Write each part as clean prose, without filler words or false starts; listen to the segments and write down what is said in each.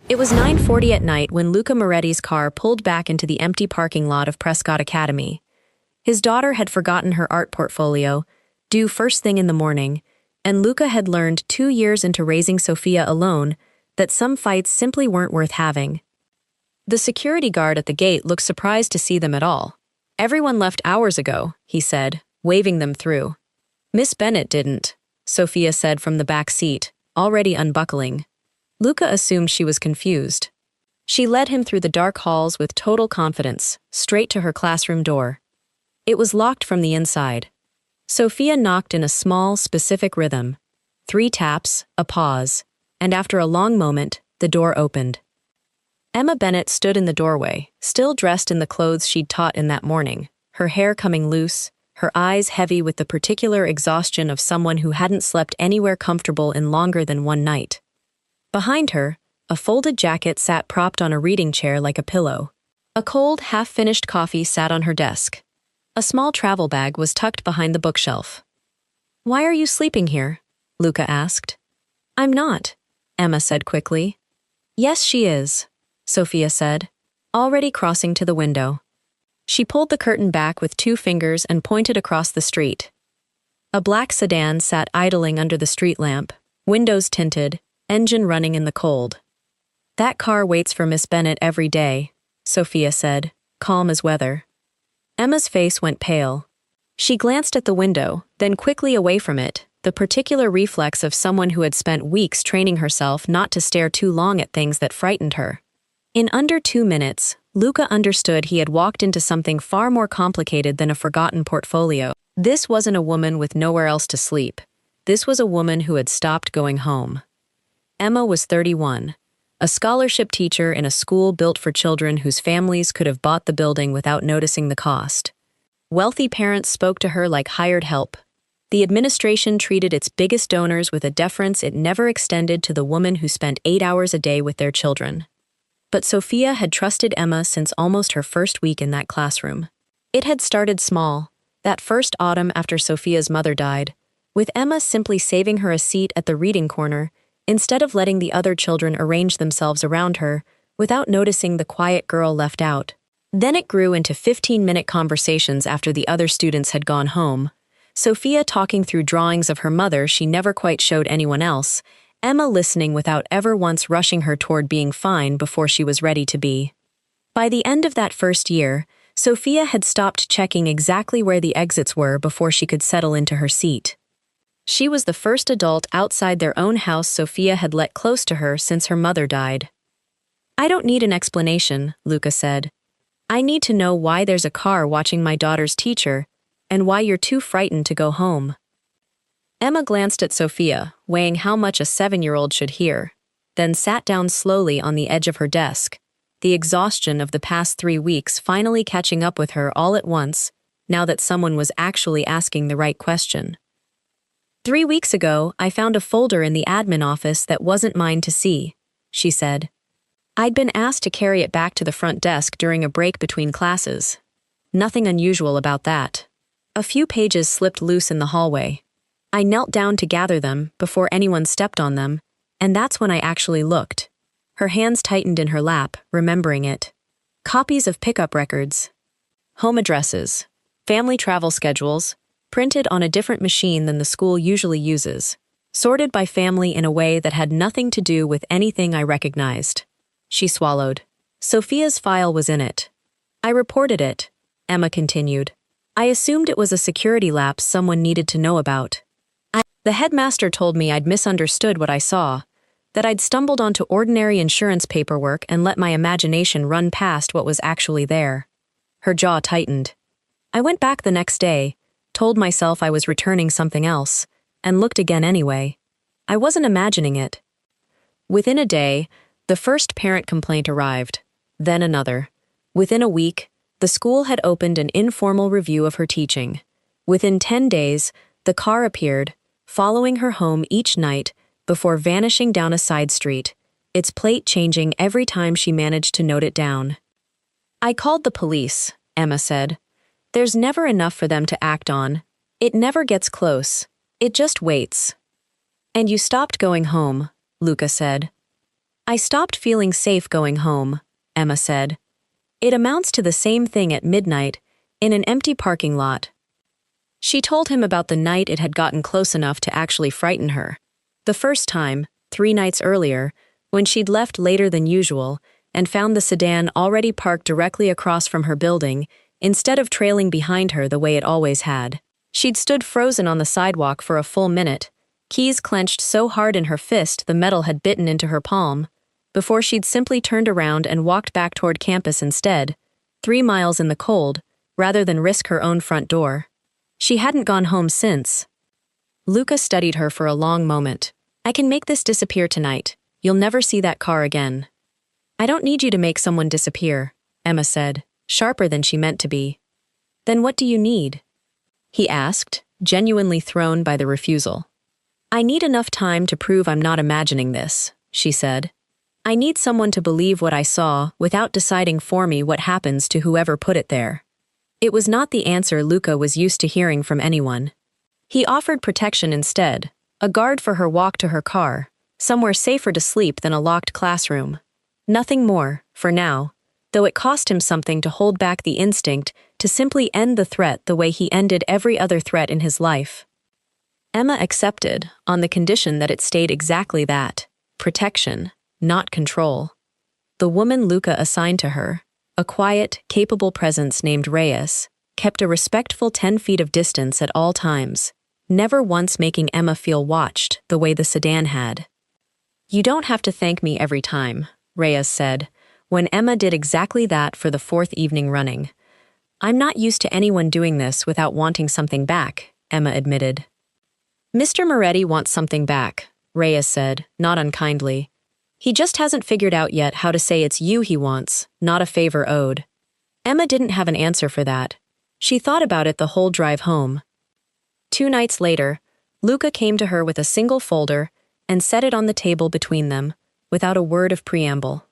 It was 9:40 at night when Luca Moretti's car pulled back into the empty parking lot of Prescott Academy. His daughter had forgotten her art portfolio, due first thing in the morning, and Luca had learned 2 years into raising Sophia alone that some fights simply weren't worth having. The security guard at the gate looked surprised to see them at all. "Everyone left hours ago," he said, waving them through. "Miss Bennett didn't," Sophia said from the back seat, already unbuckling. Luca assumed she was confused. She led him through the dark halls with total confidence, straight to her classroom door. It was locked from the inside. Sophia knocked in a small, specific rhythm. 3 taps, a pause, and after a long moment, the door opened. Emma Bennett stood in the doorway, still dressed in the clothes she'd taught in that morning, her hair coming loose, her eyes heavy with the particular exhaustion of someone who hadn't slept anywhere comfortable in longer than one night. Behind her, a folded jacket sat propped on a reading chair like a pillow. A cold, half-finished coffee sat on her desk. A small travel bag was tucked behind the bookshelf. "Why are you sleeping here?" Luca asked. "I'm not," Emma said quickly. "Yes, she is," Sophia said, already crossing to the window. She pulled the curtain back with 2 fingers and pointed across the street. A black sedan sat idling under the street lamp, windows tinted, engine running in the cold. "That car waits for Miss Bennett every day," Sophia said, calm as weather. Emma's face went pale. She glanced at the window, then quickly away from it, the particular reflex of someone who had spent weeks training herself not to stare too long at things that frightened her. In under 2 minutes, Luca understood he had walked into something far more complicated than a forgotten portfolio. This wasn't a woman with nowhere else to sleep. This was a woman who had stopped going home. Emma was 31, a scholarship teacher in a school built for children whose families could have bought the building without noticing the cost. Wealthy parents spoke to her like hired help. The administration treated its biggest donors with a deference it never extended to the woman who spent 8 hours a day with their children. But Sophia had trusted Emma since almost her first week in that classroom. It had started small, that first autumn after Sophia's mother died, with Emma simply saving her a seat at the reading corner instead of letting the other children arrange themselves around her without noticing the quiet girl left out. Then it grew into 15-minute conversations after the other students had gone home, Sophia talking through drawings of her mother she never quite showed anyone else, Emma listening without ever once rushing her toward being fine before she was ready to be. By the end of that first year, Sophia had stopped checking exactly where the exits were before she could settle into her seat. She was the first adult outside their own house Sophia had let close to her since her mother died. "I don't need an explanation," Luca said. "I need to know why there's a car watching my daughter's teacher, and why you're too frightened to go home." Emma glanced at Sophia, weighing how much a 7-year-old should hear, then sat down slowly on the edge of her desk, the exhaustion of the past 3 weeks finally catching up with her all at once, now that someone was actually asking the right question. "3 weeks ago, I found a folder in the admin office that wasn't mine to see," she said. "I'd been asked to carry it back to the front desk during a break between classes. Nothing unusual about that. A few pages slipped loose in the hallway. I knelt down to gather them before anyone stepped on them, and that's when I actually looked." Her hands tightened in her lap, remembering it. Copies of pickup records, home addresses, family travel schedules, printed on a different machine than the school usually uses, sorted by family in a way that had nothing to do with anything I recognized. She swallowed. Sophia's file was in it. "I reported it," Emma continued. "I assumed it was a security lapse someone needed to know about. The headmaster told me I'd misunderstood what I saw, that I'd stumbled onto ordinary insurance paperwork and let my imagination run past what was actually there." Her jaw tightened. "I went back the next day, told myself I was returning something else, and looked again anyway. I wasn't imagining it." Within a day, the first parent complaint arrived, then another. Within a week, the school had opened an informal review of her teaching. Within 10 days, the car appeared, following her home each night before vanishing down a side street, its plate changing every time she managed to note it down. "I called the police," Emma said. "There's never enough for them to act on. It never gets close. It just waits." "And you stopped going home," Luca said. I stopped feeling safe going home, Emma said. It amounts to the same thing at midnight, in an empty parking lot. She told him about the night it had gotten close enough to actually frighten her. The first time, 3 nights earlier, when she'd left later than usual and found the sedan already parked directly across from her building, instead of trailing behind her the way it always had. She'd stood frozen on the sidewalk for a full minute, keys clenched so hard in her fist the metal had bitten into her palm, before she'd simply turned around and walked back toward campus instead, 3 miles in the cold, rather than risk her own front door. She hadn't gone home since. Luca studied her for a long moment. I can make this disappear tonight. You'll never see that car again. I don't need you to make someone disappear, Emma said, sharper than she meant to be. Then what do you need? He asked, genuinely thrown by the refusal. I need enough time to prove I'm not imagining this, she said. I need someone to believe what I saw without deciding for me what happens to whoever put it there. It was not the answer Luca was used to hearing from anyone. He offered protection instead, a guard for her walk to her car, somewhere safer to sleep than a locked classroom. Nothing more, for now, though it cost him something to hold back the instinct to simply end the threat the way he ended every other threat in his life. Emma accepted, on the condition that it stayed exactly that, protection, not control. The woman Luca assigned to her, a quiet, capable presence named Reyes, kept a respectful 10 feet of distance at all times, never once making Emma feel watched the way the sedan had. You don't have to thank me every time, Reyes said, when Emma did exactly that for the 4th evening running. I'm not used to anyone doing this without wanting something back, Emma admitted. Mr. Moretti wants something back, Reyes said, not unkindly. He just hasn't figured out yet how to say it's you he wants, not a favor owed. Emma didn't have an answer for that. She thought about it the whole drive home. 2 nights later, Luca came to her with a single folder and set it on the table between them, without a word of preamble.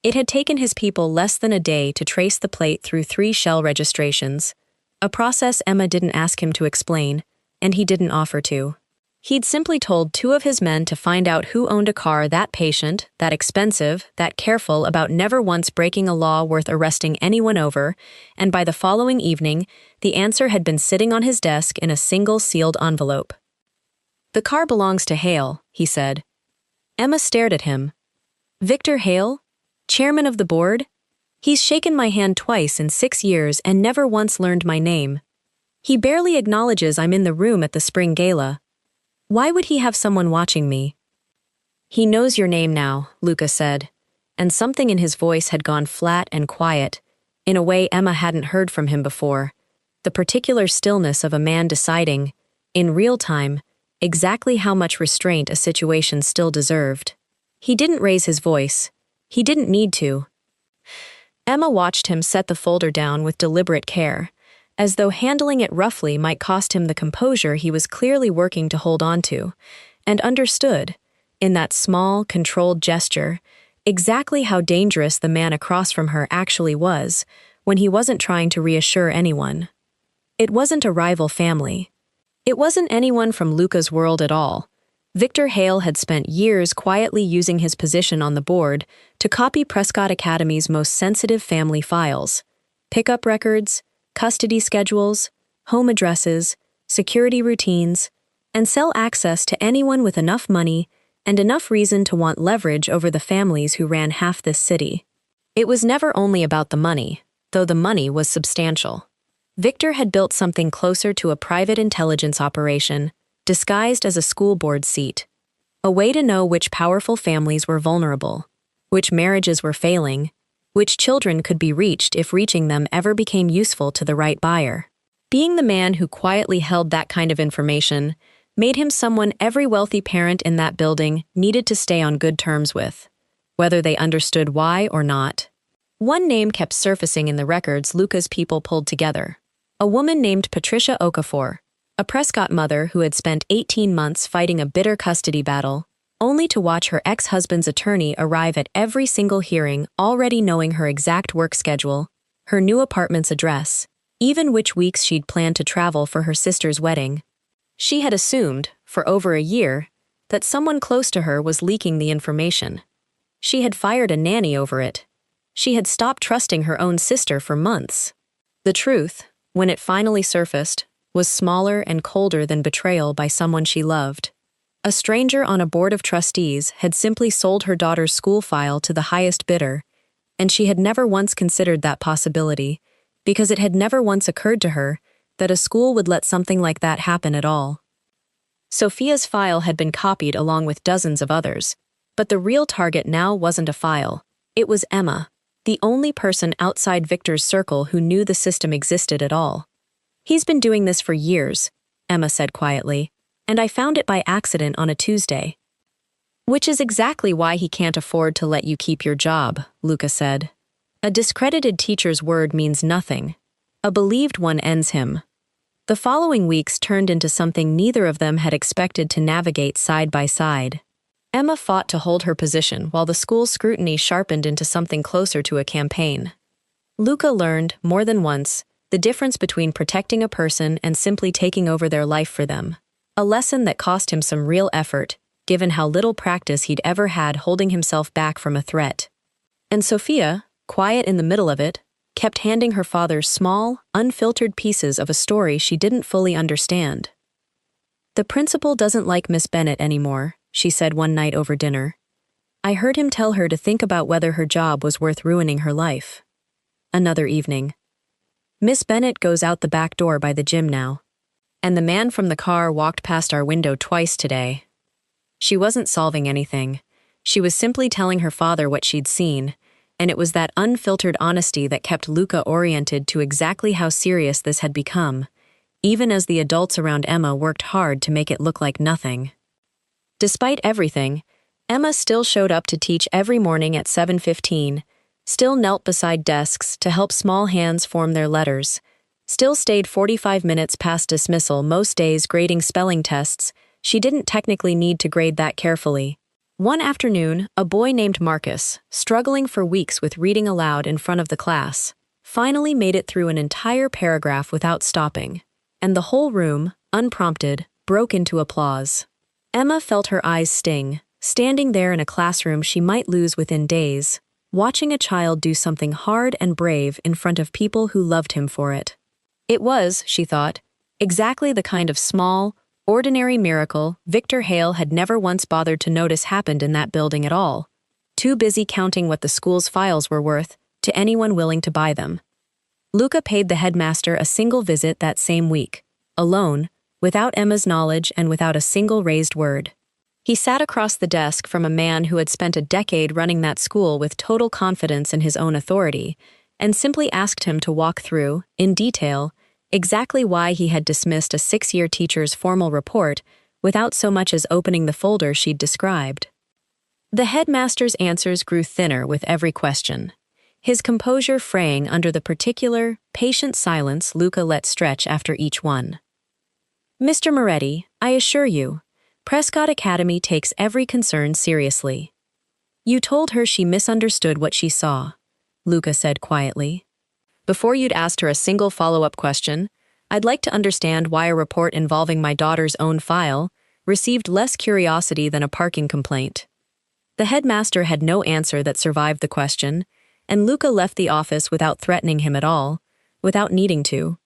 It had taken his people less than a day to trace the plate through 3 shell registrations, a process Emma didn't ask him to explain, and he didn't offer to. He'd simply told 2 of his men to find out who owned a car that patient, that expensive, that careful about never once breaking a law worth arresting anyone over, and by the following evening, the answer had been sitting on his desk in a single sealed envelope. The car belongs to Hale, he said. Emma stared at him. Victor Hale? Chairman of the board? He's shaken my hand twice in 6 years and never once learned my name. He barely acknowledges I'm in the room at the spring gala. Why would he have someone watching me? He knows your name now, Luca said, and something in his voice had gone flat and quiet, in a way Emma hadn't heard from him before, the particular stillness of a man deciding, in real time, exactly how much restraint a situation still deserved. He didn't raise his voice. He didn't need to. Emma watched him set the folder down with deliberate care, as though handling it roughly might cost him the composure he was clearly working to hold on to, and understood, in that small, controlled gesture, exactly how dangerous the man across from her actually was when he wasn't trying to reassure anyone. It wasn't a rival family. It wasn't anyone from Luca's world at all. Victor Hale had spent years quietly using his position on the board to copy Prescott Academy's most sensitive family files, pickup records, custody schedules, home addresses, security routines, and sell access to anyone with enough money and enough reason to want leverage over the families who ran half this city. It was never only about the money, though the money was substantial. Victor had built something closer to a private intelligence operation, disguised as a school board seat, a way to know which powerful families were vulnerable, which marriages were failing, which children could be reached if reaching them ever became useful to the right buyer. Being the man who quietly held that kind of information made him someone every wealthy parent in that building needed to stay on good terms with, whether they understood why or not. One name kept surfacing in the records Luca's people pulled together. A woman named Patricia Okafor, a Prescott mother who had spent 18 months fighting a bitter custody battle, only to watch her ex-husband's attorney arrive at every single hearing already knowing her exact work schedule, her new apartment's address, even which weeks she'd planned to travel for her sister's wedding. She had assumed, for over a year, that someone close to her was leaking the information. She had fired a nanny over it. She had stopped trusting her own sister for months. The truth, when it finally surfaced, was smaller and colder than betrayal by someone she loved. A stranger on a board of trustees had simply sold her daughter's school file to the highest bidder, and she had never once considered that possibility, because it had never once occurred to her that a school would let something like that happen at all. Sophia's file had been copied along with dozens of others, but the real target now wasn't a file. It was Emma, the only person outside Victor's circle who knew the system existed at all. "He's been doing this for years," Emma said quietly, "and I found it by accident on a Tuesday." "Which is exactly why he can't afford to let you keep your job," Luca said. "A discredited teacher's word means nothing. A believed one ends him." The following weeks turned into something neither of them had expected to navigate side by side. Emma fought to hold her position while the school's scrutiny sharpened into something closer to a campaign. Luca learned, more than once, the difference between protecting a person and simply taking over their life for them. A lesson that cost him some real effort, given how little practice he'd ever had holding himself back from a threat. And Sophia, quiet in the middle of it, kept handing her father small, unfiltered pieces of a story she didn't fully understand. "The principal doesn't like Miss Bennet anymore," she said one night over dinner. "I heard him tell her to think about whether her job was worth ruining her life." Another evening. "Miss Bennet goes out the back door by the gym now. And the man from the car walked past our window twice today." She wasn't solving anything. She was simply telling her father what she'd seen, and it was that unfiltered honesty that kept Luca oriented to exactly how serious this had become, even as the adults around Emma worked hard to make it look like nothing. Despite everything, Emma still showed up to teach every morning at 7:15, still knelt beside desks to help small hands form their letters, still stayed 45 minutes past dismissal most days grading spelling tests. She didn't technically need to grade that carefully. One afternoon, a boy named Marcus, struggling for weeks with reading aloud in front of the class, finally made it through an entire paragraph without stopping, and the whole room, unprompted, broke into applause. Emma felt her eyes sting, standing there in a classroom she might lose within days, watching a child do something hard and brave in front of people who loved him for it. It was, she thought, exactly the kind of small, ordinary miracle Victor Hale had never once bothered to notice happened in that building at all, too busy counting what the school's files were worth to anyone willing to buy them. Luca paid the headmaster a single visit that same week, alone, without Emma's knowledge and without a single raised word. He sat across the desk from a man who had spent a decade running that school with total confidence in his own authority, and simply asked him to walk through, in detail, exactly why he had dismissed a 6-year teacher's formal report without so much as opening the folder she'd described. The headmaster's answers grew thinner with every question, his composure fraying under the particular, patient silence Luca let stretch after each one. "Mr. Moretti, I assure you, Prescott Academy takes every concern seriously." "You told her she misunderstood what she saw," Luca said quietly. "Before you'd asked her a single follow-up question, I'd like to understand why a report involving my daughter's own file received less curiosity than a parking complaint." The headmaster had no answer that survived the question, and Luca left the office without threatening him at all, without needing to.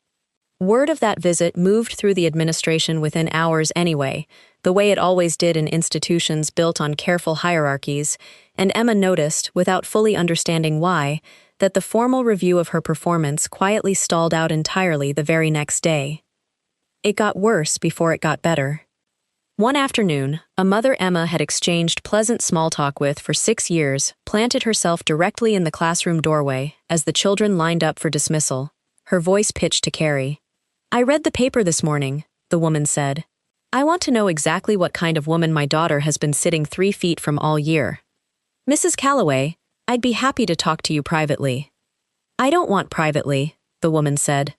Word of that visit moved through the administration within hours anyway, the way it always did in institutions built on careful hierarchies, and Emma noticed, without fully understanding why, that the formal review of her performance quietly stalled out entirely the very next day. It got worse before it got better. One afternoon, a mother Emma had exchanged pleasant small talk with for 6 years planted herself directly in the classroom doorway as the children lined up for dismissal, her voice pitched to Carrie. "I read the paper this morning," the woman said. "I want to know exactly what kind of woman my daughter has been sitting 3 feet from all year. Mrs. Calloway, I'd be happy to talk to you privately." "I don't want privately," the woman said.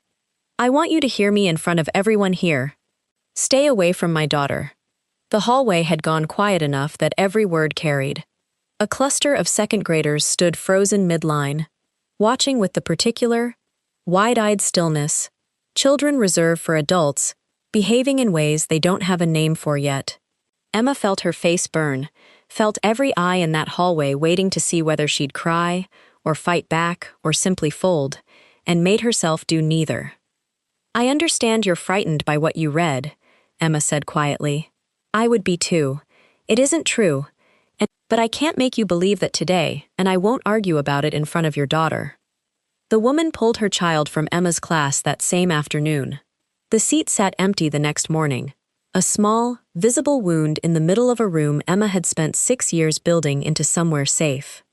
"I want you to hear me in front of everyone here. Stay away from my daughter." The hallway had gone quiet enough that every word carried. A cluster of second graders stood frozen midline, watching with the particular, wide-eyed stillness, children reserved for adults, behaving in ways they don't have a name for yet. Emma felt her face burn, felt every eye in that hallway waiting to see whether she'd cry, or fight back, or simply fold, and made herself do neither. "I understand you're frightened by what you read," Emma said quietly. "I would be too. It isn't true. But I can't make you believe that today, and I won't argue about it in front of your daughter." The woman pulled her child from Emma's class that same afternoon. The seat sat empty the next morning. A small, visible wound in the middle of a room Emma had spent 6 years building into somewhere safe.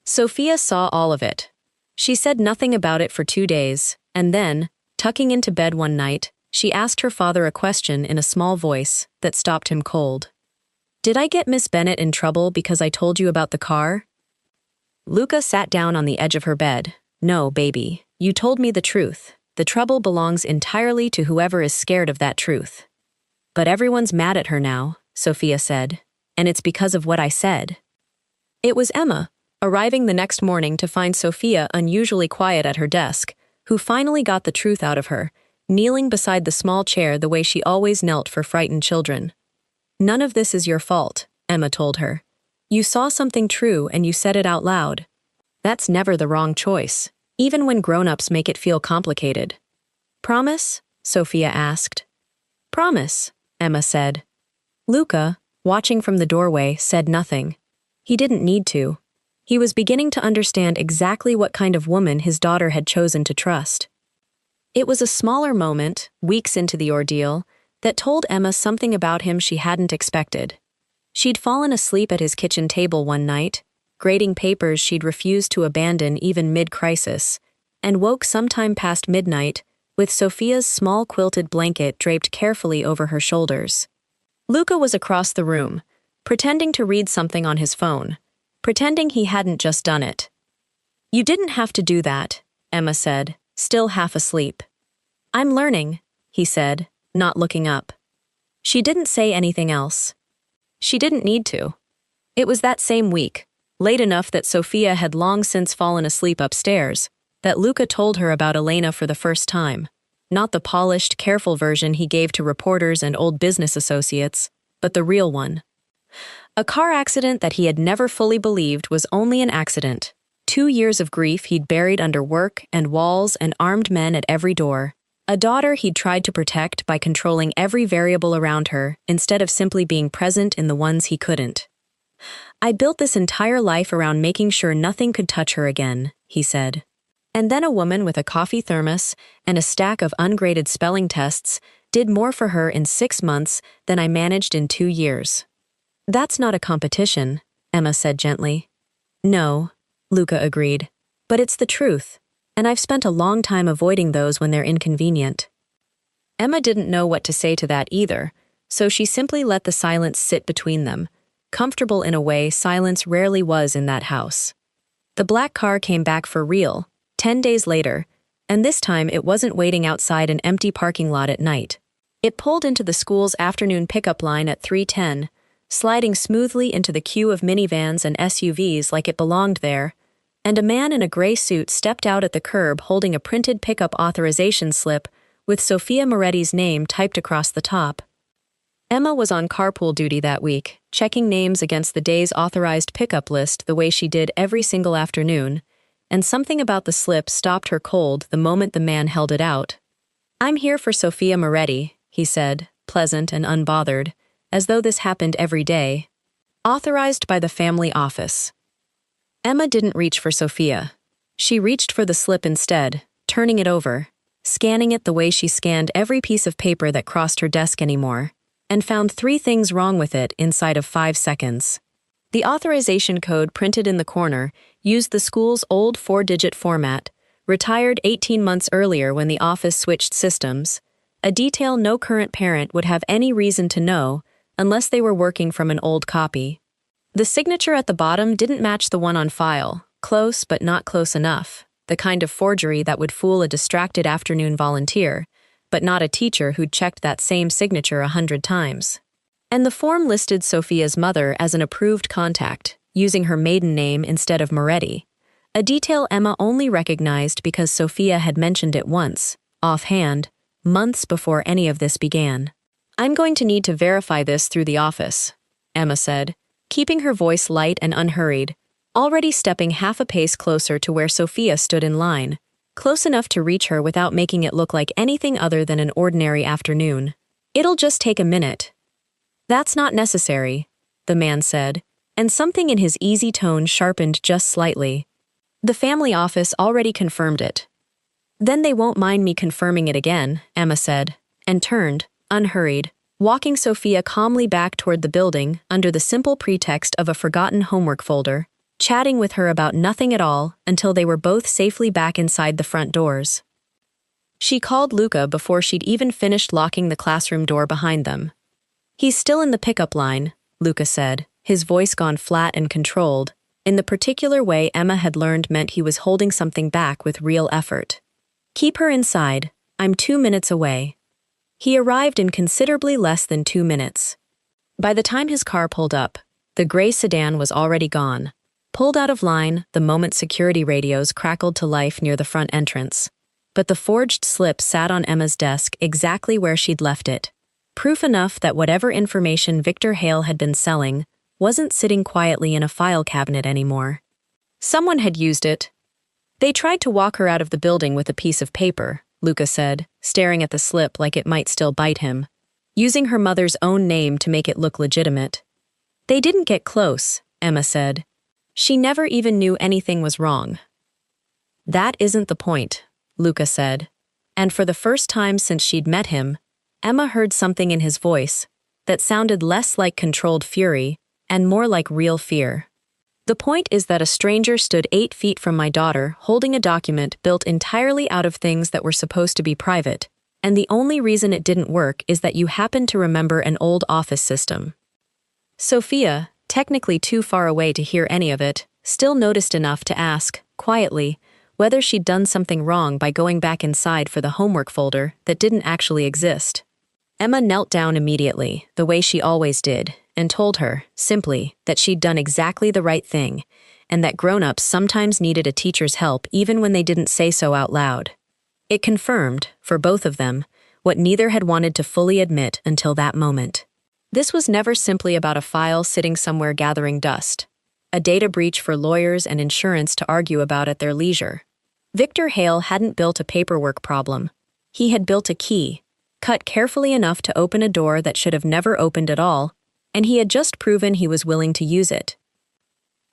Sophia saw all of it. She said nothing about it for 2 days, and then, tucking into bed one night, she asked her father a question in a small voice that stopped him cold. "Did I get Miss Bennet in trouble because I told you about the car?" Luca sat down on the edge of her bed. "No, baby, you told me the truth. The trouble belongs entirely to whoever is scared of that truth." "But everyone's mad at her now," Sophia said, "and it's because of what I said." It was Emma, arriving the next morning to find Sophia unusually quiet at her desk, who finally got the truth out of her, kneeling beside the small chair the way she always knelt for frightened children. "None of this is your fault," Emma told her. "You saw something true and you said it out loud. That's never the wrong choice, even when grown-ups make it feel complicated." "Promise?" Sophia asked. "Promise," Emma said. Luca, watching from the doorway, said nothing. He didn't need to. He was beginning to understand exactly what kind of woman his daughter had chosen to trust. It was a smaller moment, weeks into the ordeal, that told Emma something about him she hadn't expected. She'd fallen asleep at his kitchen table one night, grading papers she'd refused to abandon even mid-crisis, and woke sometime past midnight with Sophia's small quilted blanket draped carefully over her shoulders. Luca was across the room, pretending to read something on his phone, pretending he hadn't just done it. "You didn't have to do that," Emma said, still half asleep. "I'm learning," he said, not looking up. She didn't say anything else. She didn't need to. It was that same week, late enough that Sophia had long since fallen asleep upstairs, that Luca told her about Elena for the first time. Not the polished, careful version he gave to reporters and old business associates, but the real one. A car accident that he had never fully believed was only an accident. 2 years of grief he'd buried under work and walls and armed men at every door. A daughter he'd tried to protect by controlling every variable around her instead of simply being present in the ones he couldn't. "I built this entire life around making sure nothing could touch her again," he said. And then a woman with a coffee thermos and a stack of ungraded spelling tests did more for her in 6 months than I managed in 2 years. "That's not a competition," Emma said gently. "No," Luca agreed, "but it's the truth, and I've spent a long time avoiding those when they're inconvenient." Emma didn't know what to say to that either, so she simply let the silence sit between them, comfortable in a way silence rarely was in that house. The black car came back for real, 10 days later, and this time it wasn't waiting outside an empty parking lot at night. It pulled into the school's afternoon pickup line at 3:10, sliding smoothly into the queue of minivans and SUVs like it belonged there, and a man in a gray suit stepped out at the curb holding a printed pickup authorization slip with Sophia Moretti's name typed across the top. Emma was on carpool duty that week, checking names against the day's authorized pickup list the way she did every single afternoon, and something about the slip stopped her cold the moment the man held it out. "I'm here for Sophia Moretti," he said, pleasant and unbothered, as though this happened every day. "Authorized by the family office." Emma didn't reach for Sophia. She reached for the slip instead, turning it over, scanning it the way she scanned every piece of paper that crossed her desk anymore, and found 3 things wrong with it inside of 5 seconds. The authorization code printed in the corner used the school's old 4-digit format, retired 18 months earlier when the office switched systems, a detail no current parent would have any reason to know unless they were working from an old copy. The signature at the bottom didn't match the one on file, close but not close enough, the kind of forgery that would fool a distracted afternoon volunteer, but not a teacher who'd checked that same signature 100 times. And the form listed Sophia's mother as an approved contact, using her maiden name instead of Moretti, a detail Emma only recognized because Sophia had mentioned it once, offhand, months before any of this began. "I'm going to need to verify this through the office," Emma said, keeping her voice light and unhurried, already stepping half a pace closer to where Sophia stood in line, close enough to reach her without making it look like anything other than an ordinary afternoon. "It'll just take a minute." "That's not necessary," the man said, and something in his easy tone sharpened just slightly. "The family office already confirmed it." "Then they won't mind me confirming it again," Emma said, and turned, unhurried, walking Sophia calmly back toward the building under the simple pretext of a forgotten homework folder, chatting with her about nothing at all until they were both safely back inside the front doors. She called Luca before she'd even finished locking the classroom door behind them. "He's still in the pickup line," Luca said, his voice gone flat and controlled, in the particular way Emma had learned meant he was holding something back with real effort. "Keep her inside. I'm 2 minutes away." He arrived in considerably less than 2 minutes. By the time his car pulled up, the gray sedan was already gone, pulled out of line the moment security radios crackled to life near the front entrance. But the forged slip sat on Emma's desk exactly where she'd left it. Proof enough that whatever information Victor Hale had been selling wasn't sitting quietly in a file cabinet anymore. Someone had used it. "They tried to walk her out of the building with a piece of paper," Luca said, staring at the slip like it might still bite him, using her mother's own name to make it look legitimate. "They didn't get close," Emma said. "She never even knew anything was wrong." "That isn't the point," Luca said, and for the first time since she'd met him, Emma heard something in his voice that sounded less like controlled fury and more like real fear. "The point is that a stranger stood 8 feet from my daughter holding a document built entirely out of things that were supposed to be private, and the only reason it didn't work is that you happened to remember an old office system." Sophia, technically too far away to hear any of it, still noticed enough to ask, quietly, whether she'd done something wrong by going back inside for the homework folder that didn't actually exist. Emma knelt down immediately, the way she always did, and told her, simply, that she'd done exactly the right thing, and that grown-ups sometimes needed a teacher's help even when they didn't say so out loud. It confirmed, for both of them, what neither had wanted to fully admit until that moment. This was never simply about a file sitting somewhere gathering dust, a data breach for lawyers and insurance to argue about at their leisure. Victor Hale hadn't built a paperwork problem. He had built a key, cut carefully enough to open a door that should have never opened at all, and he had just proven he was willing to use it.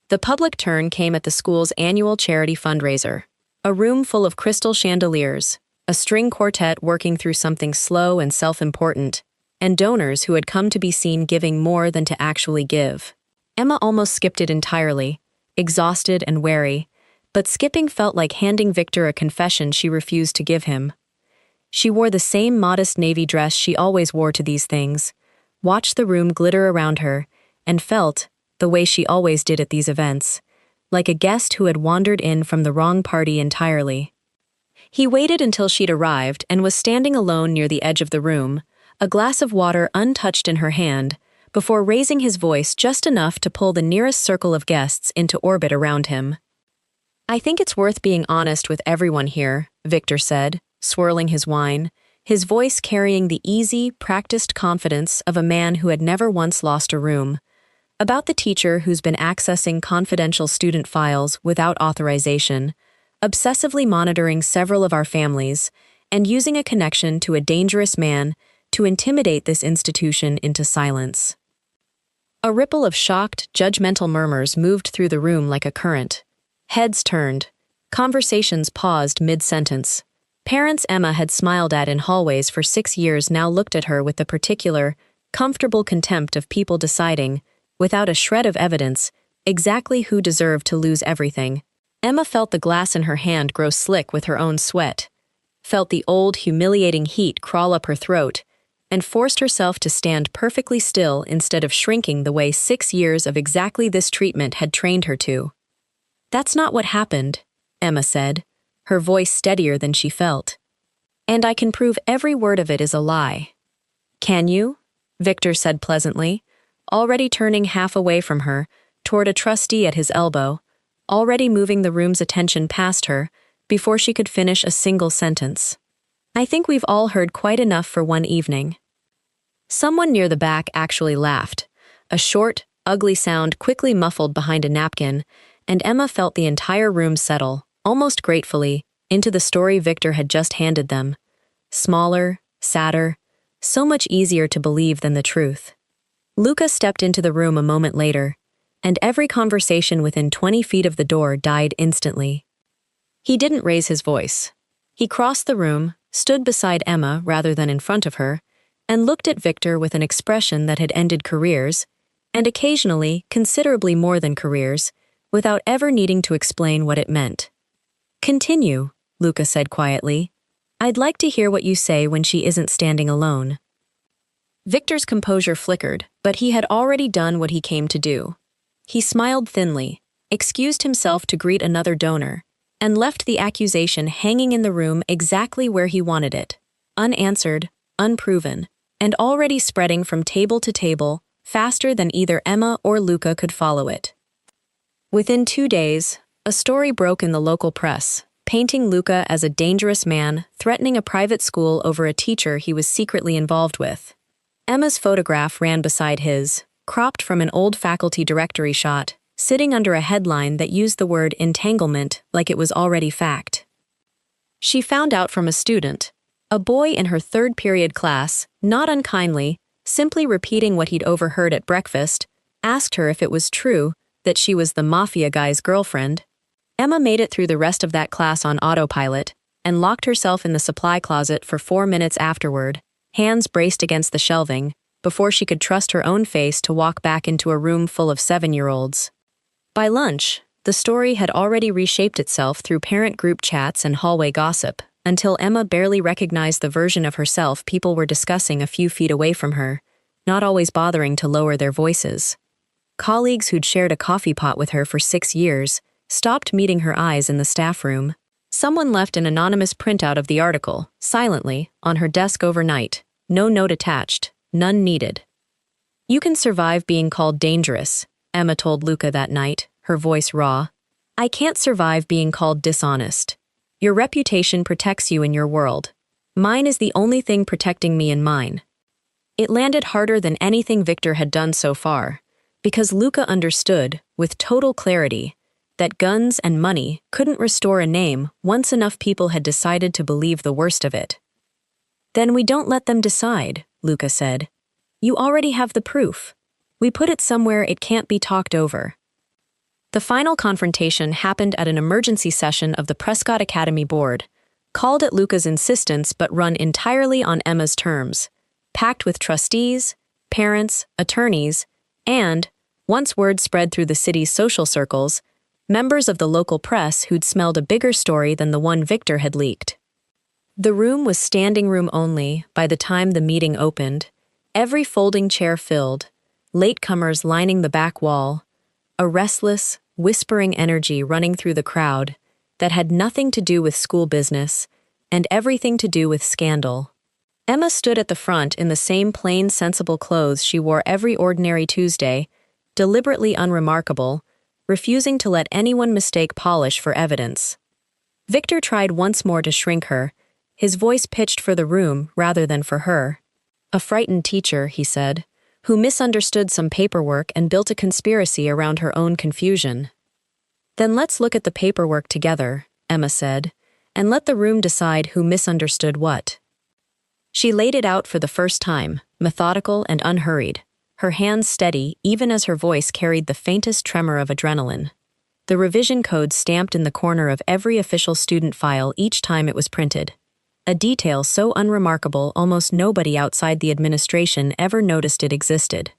The public turn came at the school's annual charity fundraiser, a room full of crystal chandeliers, a string quartet working through something slow and self-important, and donors who had come to be seen giving more than to actually give. Emma almost skipped it entirely, exhausted and wary, but skipping felt like handing Victor a confession she refused to give him. She wore the same modest navy dress she always wore to these things, watched the room glitter around her, and felt, the way she always did at these events, like a guest who had wandered in from the wrong party entirely. He waited until she'd arrived and was standing alone near the edge of the room, a glass of water untouched in her hand, before raising his voice just enough to pull the nearest circle of guests into orbit around him. "I think it's worth being honest with everyone here," Victor said, swirling his wine, his voice carrying the easy, practiced confidence of a man who had never once lost a room, about the teacher who's been accessing confidential student files without authorization, obsessively monitoring several of our families, and using a connection to a dangerous man to intimidate this institution into silence. A ripple of shocked, judgmental murmurs moved through the room like a current. Heads turned. Conversations paused mid-sentence. Parents Emma had smiled at in hallways for 6 years now looked at her with the particular, comfortable contempt of people deciding, without a shred of evidence, exactly who deserved to lose everything. Emma felt the glass in her hand grow slick with her own sweat, felt the old, humiliating heat crawl up her throat, and forced herself to stand perfectly still instead of shrinking the way 6 years of exactly this treatment had trained her to. "That's not what happened," Emma said, her voice steadier than she felt. "And I can prove every word of it is a lie." "Can you?" Victor said pleasantly, already turning half away from her, toward a trustee at his elbow, already moving the room's attention past her, before she could finish a single sentence. "I think we've all heard quite enough for one evening." Someone near the back actually laughed, a short, ugly sound quickly muffled behind a napkin, and Emma felt the entire room settle, almost gratefully, into the story Victor had just handed them. Smaller, sadder, so much easier to believe than the truth. Luca stepped into the room a moment later, and every conversation within 20 feet of the door died instantly. He didn't raise his voice. He crossed the room, stood beside Emma rather than in front of her, and looked at Victor with an expression that had ended careers, and occasionally considerably more than careers, without ever needing to explain what it meant. "Continue," Luca said quietly. "I'd like to hear what you say when she isn't standing alone." Victor's composure flickered, but he had already done what he came to do. He smiled thinly, excused himself to greet another donor, and left the accusation hanging in the room exactly where he wanted it, unanswered, unproven, and already spreading from table to table, faster than either Emma or Luca could follow it. Within 2 days, a story broke in the local press, painting Luca as a dangerous man threatening a private school over a teacher he was secretly involved with. Emma's photograph ran beside his, cropped from an old faculty directory shot, sitting under a headline that used the word entanglement like it was already fact. She found out from a student, a boy in her third period class, not unkindly, simply repeating what he'd overheard at breakfast, asked her if it was true that she was the mafia guy's girlfriend. Emma made it through the rest of that class on autopilot and locked herself in the supply closet for 4 minutes afterward, hands braced against the shelving, before she could trust her own face to walk back into a room full of 7-year-olds. By lunch, the story had already reshaped itself through parent group chats and hallway gossip, until Emma barely recognized the version of herself people were discussing a few feet away from her, not always bothering to lower their voices. Colleagues who'd shared a coffee pot with her for 6 years stopped meeting her eyes in the staff room. Someone left an anonymous printout of the article, silently, on her desk overnight, no note attached, none needed. "You can survive being called dangerous," Emma told Luca that night, her voice raw. "I can't survive being called dishonest. Your reputation protects you in your world. Mine is the only thing protecting me in mine." It landed harder than anything Victor had done so far, because Luca understood, with total clarity, that guns and money couldn't restore a name once enough people had decided to believe the worst of it. "Then we don't let them decide," Luca said. "You already have the proof. We put it somewhere it can't be talked over." The final confrontation happened at an emergency session of the Prescott Academy Board, called at Luca's insistence but run entirely on Emma's terms, packed with trustees, parents, attorneys, and, once word spread through the city's social circles, members of the local press who'd smelled a bigger story than the one Victor had leaked. The room was standing room only by the time the meeting opened, every folding chair filled, latecomers lining the back wall, a restless, whispering energy running through the crowd that had nothing to do with school business and everything to do with scandal. Emma stood at the front in the same plain, sensible clothes she wore every ordinary Tuesday, deliberately unremarkable, refusing to let anyone mistake polish for evidence. Victor tried once more to shrink her, his voice pitched for the room rather than for her. "A frightened teacher," he said, "who misunderstood some paperwork and built a conspiracy around her own confusion." "Then let's look at the paperwork together," Emma said, "and let the room decide who misunderstood what." She laid it out for the first time, methodical and unhurried, her hands steady even as her voice carried the faintest tremor of adrenaline. The revision code stamped in the corner of every official student file each time it was printed. A detail so unremarkable almost nobody outside the administration ever noticed it existed.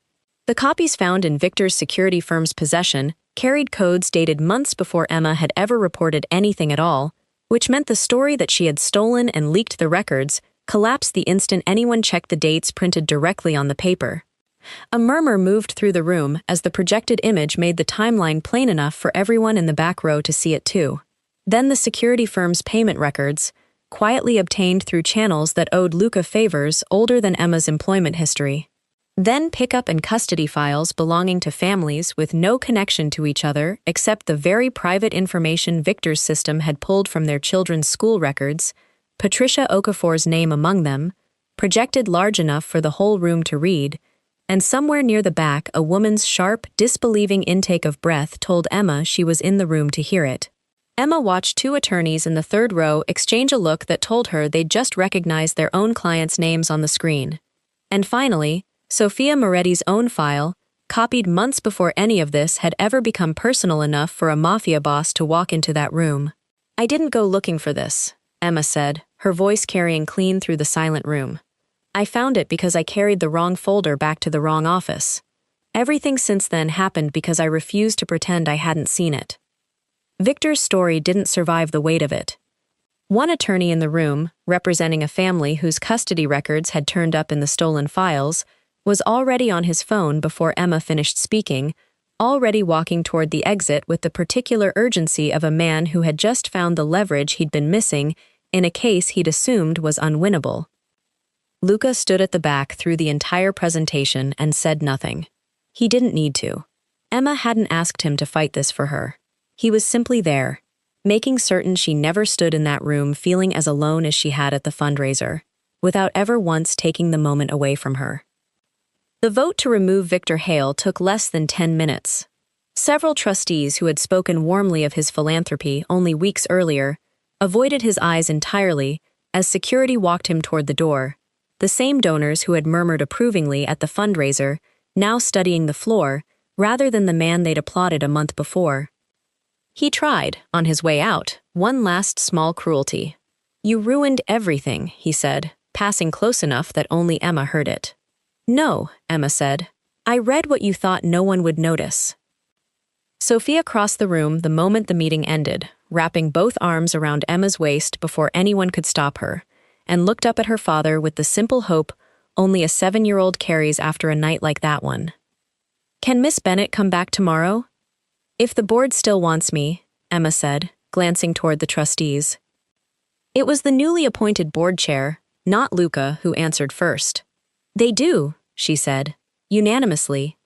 The copies found in Victor's security firm's possession carried codes dated months before Emma had ever reported anything at all, which meant the story that she had stolen and leaked the records collapsed the instant anyone checked the dates printed directly on the paper. A murmur moved through the room as the projected image made the timeline plain enough for everyone in the back row to see it too. Then the security firm's payment records, quietly obtained through channels that owed Luca favors older than Emma's employment history. Then pickup and custody files belonging to families with no connection to each other except the very private information Victor's system had pulled from their children's school records, Patricia Okafor's name among them, projected large enough for the whole room to read, and somewhere near the back a woman's sharp, disbelieving intake of breath told Emma she was in the room to hear it. Emma watched two attorneys in the third row exchange a look that told her they'd just recognized their own clients' names on the screen. And finally, Sophia Moretti's own file, copied months before any of this had ever become personal enough for a mafia boss to walk into that room. "I didn't go looking for this," Emma said, her voice carrying clean through the silent room. "I found it because I carried the wrong folder back to the wrong office. Everything since then happened because I refused to pretend I hadn't seen it." Victor's story didn't survive the weight of it. One attorney in the room, representing a family whose custody records had turned up in the stolen files, was already on his phone before Emma finished speaking, already walking toward the exit with the particular urgency of a man who had just found the leverage he'd been missing in a case he'd assumed was unwinnable. Luca stood at the back through the entire presentation and said nothing. He didn't need to. Emma hadn't asked him to fight this for her. He was simply there, making certain she never stood in that room feeling as alone as she had at the fundraiser, without ever once taking the moment away from her. The vote to remove Victor Hale took less than 10 minutes. Several trustees who had spoken warmly of his philanthropy only weeks earlier avoided his eyes entirely as security walked him toward the door, the same donors who had murmured approvingly at the fundraiser now studying the floor rather than the man they'd applauded a month before. He tried, on his way out, one last small cruelty. "You ruined everything," he said, passing close enough that only Emma heard it. "No," Emma said. "I read what you thought no one would notice." Sophia crossed the room the moment the meeting ended, wrapping both arms around Emma's waist before anyone could stop her, and looked up at her father with the simple hope only a 7-year-old carries after a night like that one. "Can Miss Bennett come back tomorrow?" "If the board still wants me," Emma said, glancing toward the trustees. It was the newly appointed board chair, not Luca, who answered first. "They do," she said, unanimously.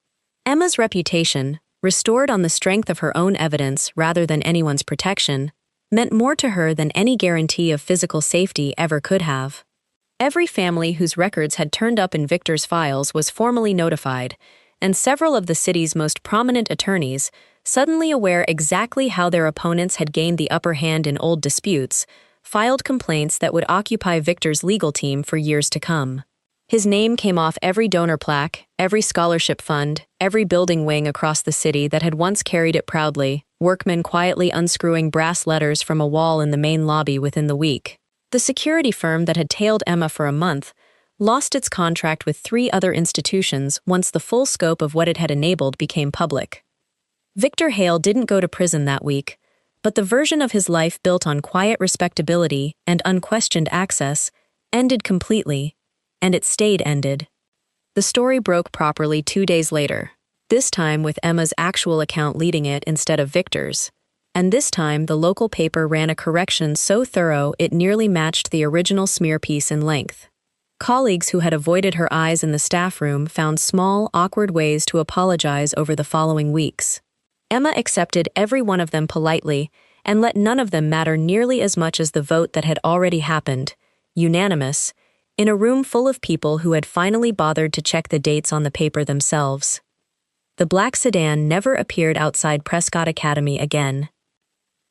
Emma's reputation, restored on the strength of her own evidence rather than anyone's protection, meant more to her than any guarantee of physical safety ever could have. Every family whose records had turned up in Victor's files was formally notified, and several of the city's most prominent attorneys, suddenly aware exactly how their opponents had gained the upper hand in old disputes, filed complaints that would occupy Victor's legal team for years to come. His name came off every donor plaque, every scholarship fund, every building wing across the city that had once carried it proudly, workmen quietly unscrewing brass letters from a wall in the main lobby within the week. The security firm that had tailed Emma for a month lost its contract with 3 other institutions once the full scope of what it had enabled became public. Victor Hale didn't go to prison that week, but the version of his life built on quiet respectability and unquestioned access ended completely, and it stayed ended. The story broke properly 2 days later, this time with Emma's actual account leading it instead of Victor's, and this time the local paper ran a correction so thorough it nearly matched the original smear piece in length. Colleagues who had avoided her eyes in the staff room found small, awkward ways to apologize over the following weeks. Emma accepted every one of them politely and let none of them matter nearly as much as the vote that had already happened, unanimous, in a room full of people who had finally bothered to check the dates on the paper themselves. The black sedan never appeared outside Prescott Academy again.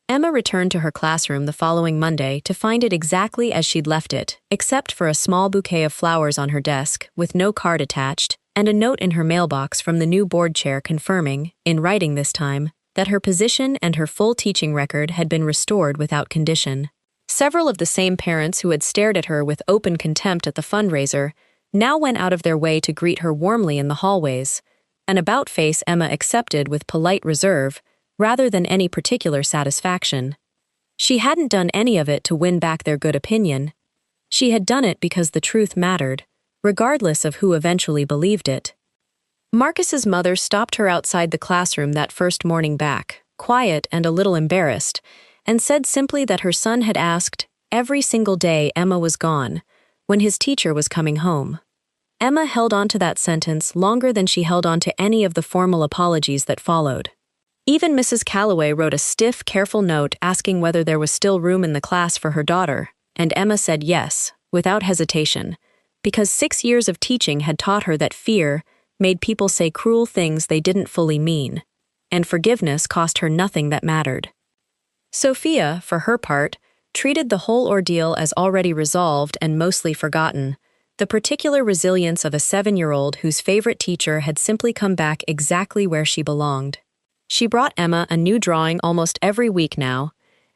Emma returned to her classroom the following Monday to find it exactly as she'd left it, except for a small bouquet of flowers on her desk, with no card attached, and a note in her mailbox from the new board chair confirming, in writing this time, that her position and her full teaching record had been restored without condition. Several of the same parents who had stared at her with open contempt at the fundraiser now went out of their way to greet her warmly in the hallways, an about-face Emma accepted with polite reserve, rather than any particular satisfaction. She hadn't done any of it to win back their good opinion. She had done it because the truth mattered, regardless of who eventually believed it. Marcus's mother stopped her outside the classroom that first morning back, quiet and a little embarrassed, and said simply that her son had asked, every single day Emma was gone, when his teacher was coming home. Emma held on to that sentence longer than she held on to any of the formal apologies that followed. Even Mrs. Calloway wrote a stiff, careful note asking whether there was still room in the class for her daughter, and Emma said yes, without hesitation, because 6 years of teaching had taught her that fear, made people say cruel things they didn't fully mean, and forgiveness cost her nothing that mattered. Sophia, for her part, treated the whole ordeal as already resolved and mostly forgotten, the particular resilience of a 7-year-old whose favorite teacher had simply come back exactly where she belonged. She brought Emma a new drawing almost every week now,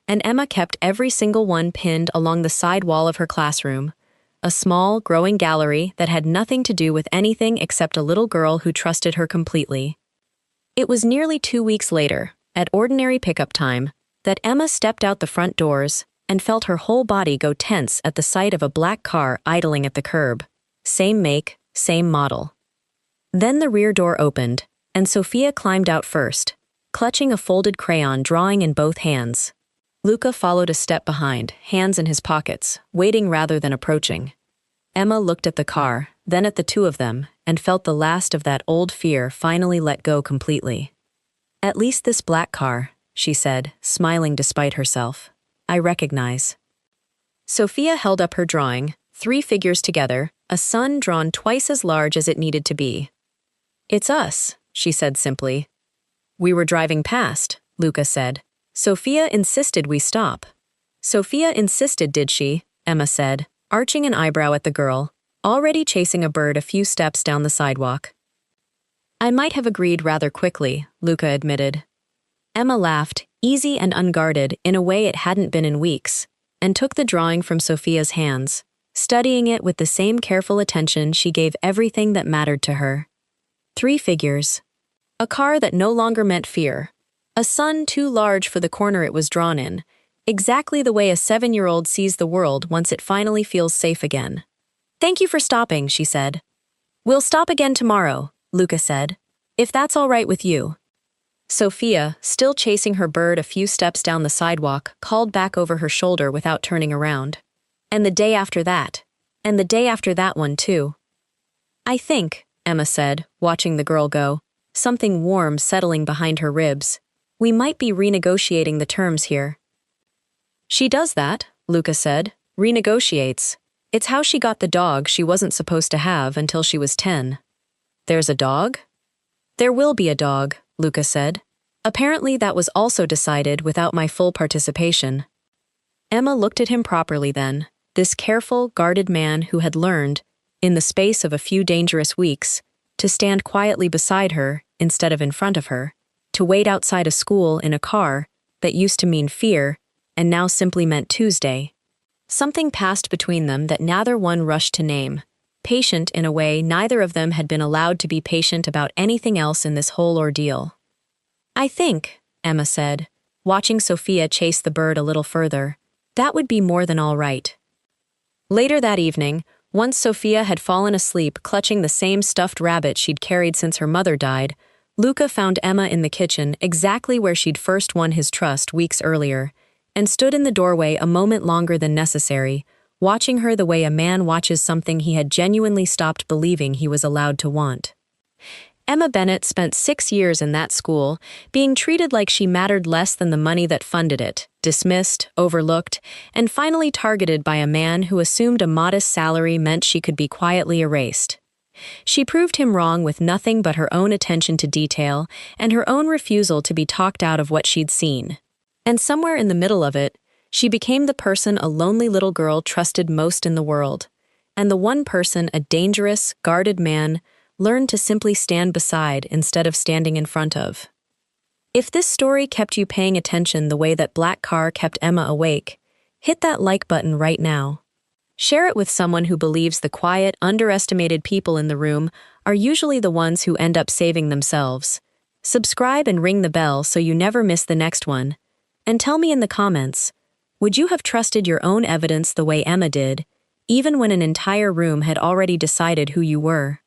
and Emma kept every single one pinned along the side wall of her classroom, a small, growing gallery that had nothing to do with anything except a little girl who trusted her completely. It was nearly 2 weeks later, at ordinary pickup time, that Emma stepped out the front doors and felt her whole body go tense at the sight of a black car idling at the curb. Same make, same model. Then the rear door opened, and Sophia climbed out first, clutching a folded crayon drawing in both hands. Luca followed a step behind, hands in his pockets, waiting rather than approaching. Emma looked at the car, then at the two of them, and felt the last of that old fear finally let go completely. "At least this black car," she said, smiling despite herself. "I recognize." Sophia held up her drawing, 3 figures together, a sun drawn twice as large as it needed to be. "It's us," she said simply. "We were driving past," Luca said. "Sophia insisted we stop." "Sophia insisted, did she?" Emma said, arching an eyebrow at the girl, already chasing a bird a few steps down the sidewalk. "I might have agreed rather quickly," Luca admitted. Emma laughed, easy and unguarded in a way it hadn't been in weeks, and took the drawing from Sophia's hands, studying it with the same careful attention she gave everything that mattered to her. 3 figures. A car that no longer meant fear. A sun too large for the corner it was drawn in, exactly the way a 7-year-old sees the world once it finally feels safe again. "Thank you for stopping," she said. "We'll stop again tomorrow," Luca said, "if that's all right with you." Sophia, still chasing her bird a few steps down the sidewalk, called back over her shoulder without turning around. "And the day after that. And the day after that one, too." "I think," Emma said, watching the girl go, something warm settling behind her ribs, "we might be renegotiating the terms here." "She does that," Luca said. "Renegotiates. It's how she got the dog she wasn't supposed to have until she was 10. "There's a dog?" "There will be a dog," Luca said. "Apparently that was also decided without my full participation." Emma looked at him properly then, this careful, guarded man who had learned, in the space of a few dangerous weeks, to stand quietly beside her instead of in front of her, to wait outside a school in a car that used to mean fear and now simply meant Tuesday. Something passed between them that neither one rushed to name, patient in a way neither of them had been allowed to be patient about anything else in this whole ordeal. "I think," Emma said, watching Sophia chase the bird a little further, "that would be more than all right." Later that evening, once Sophia had fallen asleep clutching the same stuffed rabbit she'd carried since her mother died, Luca found Emma in the kitchen exactly where she'd first won his trust weeks earlier, and stood in the doorway a moment longer than necessary, watching her the way a man watches something he had genuinely stopped believing he was allowed to want. Emma Bennett spent 6 years in that school, being treated like she mattered less than the money that funded it, dismissed, overlooked, and finally targeted by a man who assumed a modest salary meant she could be quietly erased. She proved him wrong with nothing but her own attention to detail and her own refusal to be talked out of what she'd seen. And somewhere in the middle of it, she became the person a lonely little girl trusted most in the world, and the one person a dangerous, guarded man learned to simply stand beside instead of standing in front of. If this story kept you paying attention the way that Black Car kept Emma awake, hit that like button right now. Share it with someone who believes the quiet, underestimated people in the room are usually the ones who end up saving themselves. Subscribe and ring the bell so you never miss the next one. And tell me in the comments, would you have trusted your own evidence the way Emma did, even when an entire room had already decided who you were?